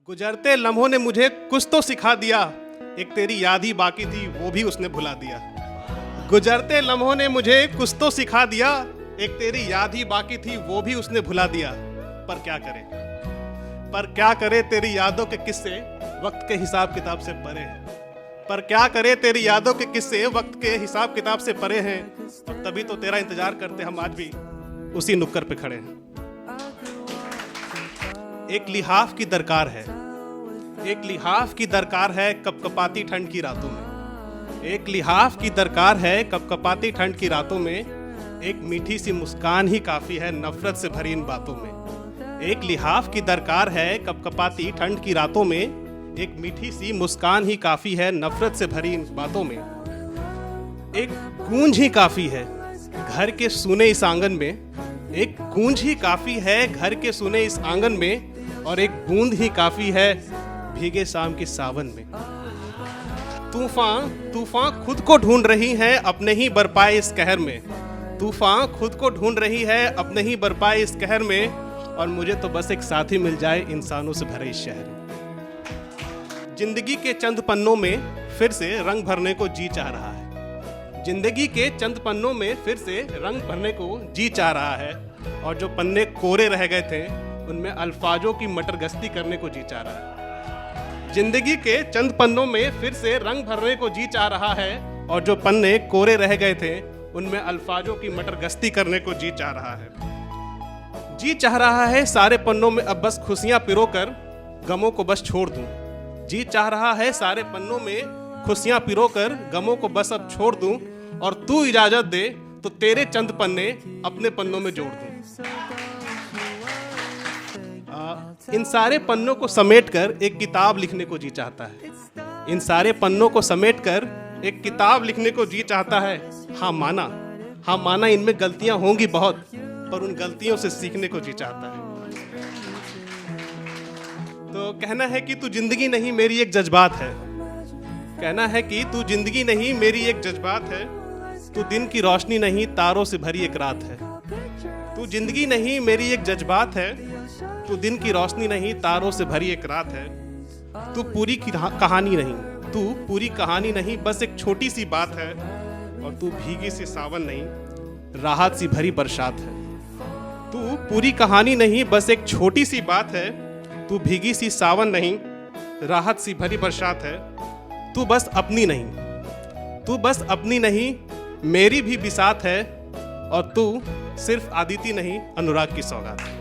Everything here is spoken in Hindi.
गुजरते लम्हों ने मुझे कुछ तो सिखा दिया, एक तेरी याद ही बाकी थी वो भी उसने भुला दिया। गुजरते लम्हों ने मुझे कुछ तो सिखा दिया, एक तेरी याद ही बाकी थी वो भी उसने भुला दिया। पर क्या करे तेरी यादों के किस्से वक्त के हिसाब किताब से परे हैं। पर क्या करे तेरी यादों के किस्से वक्त के हिसाब किताब से परे हैं। और तभी तो तेरा इंतजार करते हम आज भी उसी नुक्कड़ पे खड़े हैं। एक लिहाफ की दरकार है, एक लिहाफ की दरकार है कपकपाती ठंड की रातों में। एक लिहाफ की दरकार है कपकपाती ठंड की रातों में। एक मीठी सी मुस्कान ही काफी है नफरत से भरी इन बातों में। एक लिहाफ की दरकार है कपकपाती ठंड की रातों में। एक मीठी सी मुस्कान ही काफी है नफरत से भरी इन बातों में। एक गूंज ही काफी है घर के सुने इस आंगन में। एक गूंज ही काफी है घर के सुने इस आंगन में। और एक बूंद ही काफी है भीगे शाम के सावन में। तूफान खुद को ढूंढ रही है अपने ही बरपाए इस कहर में। तूफान खुद को ढूंढ रही है अपने ही बरपाए इस कहर में। और मुझे तो बस एक साथी मिल जाए इंसानों से भरे इस शहर में। जिंदगी के चंद पन्नों में फिर से रंग भरने को जी चाह रहा है। जिंदगी के चंद पन्नों में फिर से रंग भरने को जी चाह रहा है। और जो पन्ने कोरे रह गए थे उनमें अल्फाजों की मटर गश्ती करने को जी चाह रहा है। जिंदगी के चंद पन्नों में फिर से रंग भरने को जी चाह रहा है। और जो पन्ने कोरे रह गए थे उनमें अल्फाजों की मटर गश्ती करने को जी चाह रहा है। जी चाह रहा है सारे पन्नों में अब बस खुशियां पिरोकर गमों को बस छोड़ दूं। जी चाह रहा है सारे पन्नों में खुशियां पिरोकर गमों को बस अब छोड़ दूं। और तू इजाजत दे तो तेरे चंद पन्ने अपने पन्नों में जोड़ दूं। इन सारे पन्नों को समेटकर एक किताब लिखने को जी चाहता है। इन सारे पन्नों को समेटकर एक किताब लिखने को जी चाहता है। हाँ माना इनमें गलतियां होंगी बहुत, पर उन गलतियों से सीखने को जी चाहता है। तो कहना है कि तू जिंदगी नहीं मेरी एक जज्बात है। कहना है कि तू जिंदगी नहीं मेरी एक जज्बात है। तू दिन की रोशनी नहीं तारों से भरी एक रात है। तू जिंदगी नहीं मेरी एक जज्बात है। तू दिन की रोशनी नहीं तारों से भरी एक रात है। तू पूरी कहानी नहीं, तू पूरी कहानी नहीं बस एक छोटी सी बात है। और तू भीगी सी सावन नहीं राहत सी भरी बरसात है। तू पूरी कहानी नहीं बस एक छोटी सी बात है। तू भीगी सी सावन नहीं राहत सी भरी बरसात है। तू बस अपनी नहीं, तू बस अपनी नहीं मेरी भी बिसात है। और तू सिर्फ आदिति नहीं अनुराग की सौगात है।